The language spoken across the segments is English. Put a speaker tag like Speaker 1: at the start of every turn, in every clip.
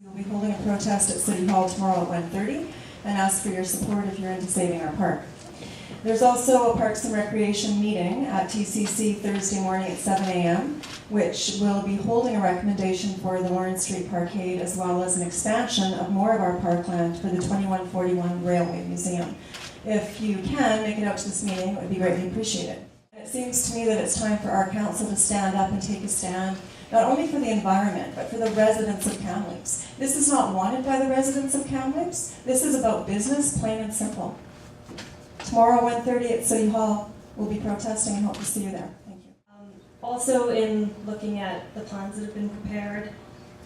Speaker 1: We'll be holding a protest at City Hall tomorrow at 1:30 and ask for your support if you're into saving our park. There's also a Parks and Recreation meeting at TCC Thursday morning at 7 a.m., which will be holding a recommendation for the Lorne Street Parkade as well as an expansion of more of our parkland for the 2141 Railway Museum. If you can, make it out to this meeting, it would be greatly appreciated. It seems to me that it's time for our council to stand up and take a stand, not only for the environment, but for the residents of Kamloops. This is not wanted by the residents of Kamloops. This is about business, plain and simple. Tomorrow, 1:30 at City Hall, we'll be protesting and hope to see you there. Thank you.
Speaker 2: Also, in looking at the plans that have been prepared,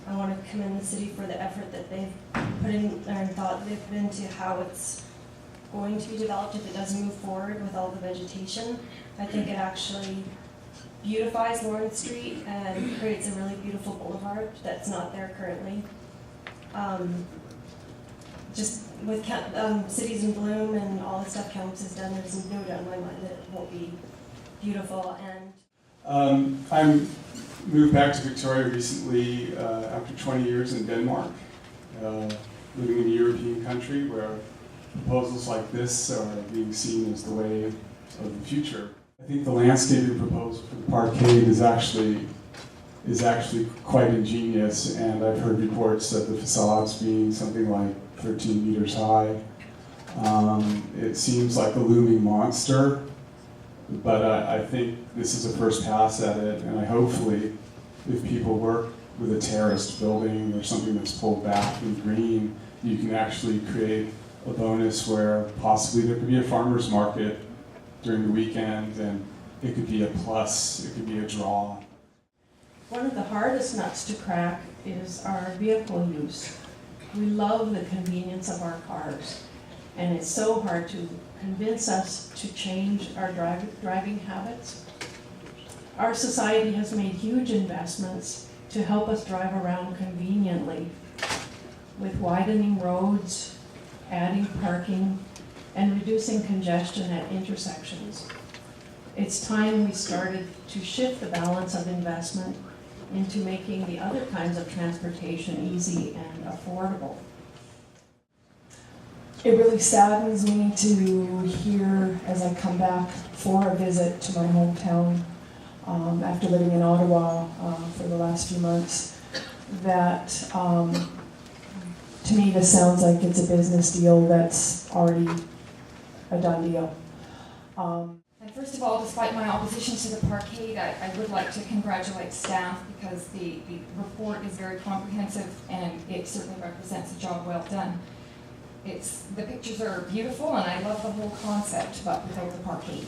Speaker 2: I want to commend the city for the effort that they've put in, and thought they've put into how it's going to be developed if it does move forward with all the vegetation. I think it actually beautifies Lorne Street and creates a really beautiful boulevard that's not there currently. Just with cities in bloom and all the stuff Kamloops has done, there's no doubt in my mind that it will be beautiful. And
Speaker 3: I moved back to Victoria recently after 20 years in Denmark, living in a European country where proposals like this are being seen as the way of the future. I think the landscaping proposal for the Parkade is actually quite ingenious, and I've heard reports of the facades being something like 13 meters high. It seems like a looming monster, but I think this is a first pass at it, and hopefully, if people work with a terraced building or something that's pulled back and green, you can actually create a bonus where possibly there could be a farmer's market during the weekend, and it could be a plus, it could be a draw.
Speaker 4: One of the hardest nuts to crack is our vehicle use. We love the convenience of our cars, and it's so hard to convince us to change our driving habits. Our society has made huge investments to help us drive around conveniently, with widening roads, adding parking, and reducing congestion at intersections. It's time we started to shift the balance of investment into making the other kinds of transportation easy and affordable.
Speaker 1: It really saddens me to hear, as I come back for a visit to my hometown after living in Ottawa for the last few months, that to me this sounds like it's a business deal that's already a done deal.
Speaker 5: And first of all, despite my opposition to the Parkade, I would like to congratulate staff because the report is very comprehensive and it certainly represents a job well done. The pictures are beautiful and I love the whole concept, but without the Parkade.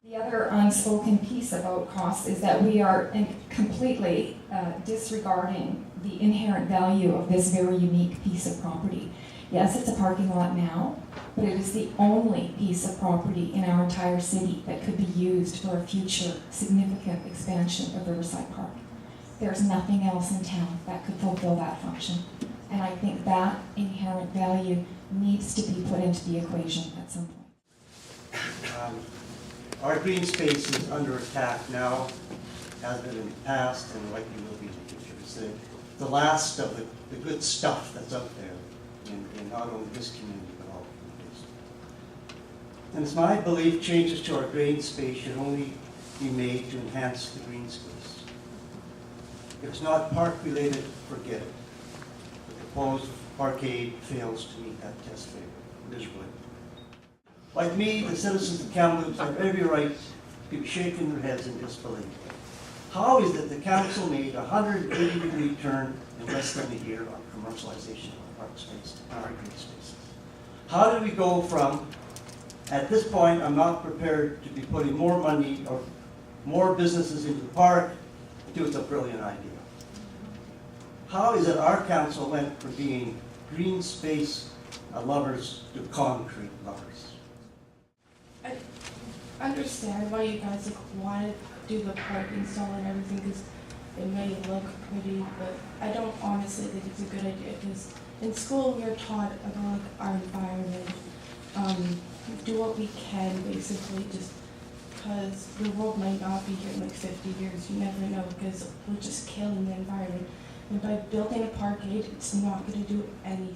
Speaker 5: The other unspoken piece about costs is that we are completely disregarding the inherent value of this very unique piece of property. Yes, it's a parking lot now, but it is the only piece of property in our entire city that could be used for a future significant expansion of Riverside Park. There's nothing else in town that could fulfill that function. And I think that inherent value needs to be put into the equation at some point.
Speaker 6: Our green space is under attack now, has been in the past, and likely will be in the future. It's the last of the good stuff that's out there in not only this community, but all communities. And it's my belief changes to our green space should only be made to enhance the green space. If it's not park-related, forget it. The proposed Parkade fails to meet that test miserably. Like me, the citizens of Kamloops have every right to be shaking their heads in disbelief. How is it the council made a 180-degree turn in less than a year on commercialization of park space and our green spaces? How did we go from, at this point, I'm not prepared to be putting more money or more businesses into the park, to it's a brilliant idea? How is it our council went from being green space lovers to concrete lovers?
Speaker 4: I understand why you guys want to do the park install and everything because it may look pretty, but I don't honestly think it's a good idea because in school we are taught about our environment, do what we can basically, just because the world might not be here in like 50 years. You never know, because we're just killing the environment. And by building a parkade, it's not going to do anything.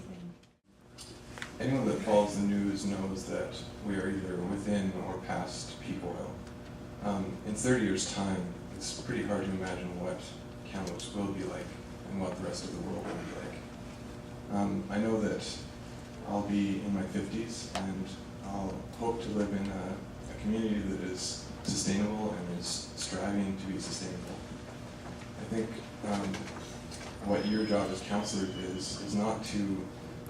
Speaker 7: Anyone that follows the news knows that we are either within or past peak oil. In 30 years' time, it's pretty hard to imagine what Kamloops will be like and what the rest of the world will be like. I know that I'll be in my 50s and I'll hope to live in a community that is sustainable and is striving to be sustainable. I think what your job as councillor is not to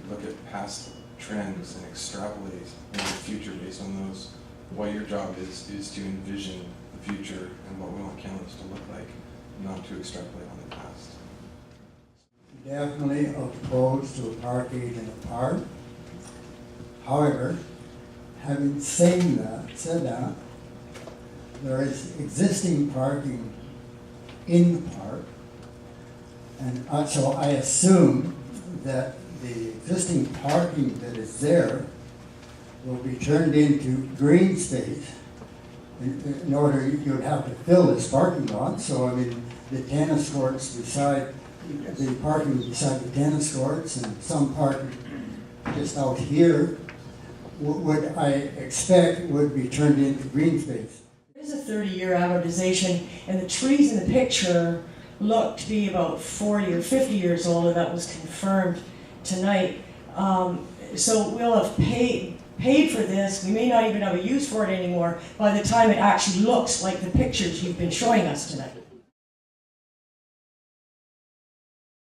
Speaker 7: look at past trends and extrapolate into the future based on those. What your job is to envision the future and what we want Kamloops to look like, not to extrapolate on the past.
Speaker 8: Definitely opposed to a parkade in the park. However, having said that, there is existing parking in the park, and so I assume that the existing parking that is there will be turned into green space. In order, you would have to fill this parking lot. So I mean, the tennis courts beside, the parking beside the tennis courts, and some parking just out here, would I expect would be turned into green space.
Speaker 9: There's a 30-year amortization, and the trees in the picture look to be about 40 or 50 years old, and that was confirmed tonight. So we'll have paid for this. We may not even have a use for it anymore by the time it actually looks like the pictures you've been showing us tonight.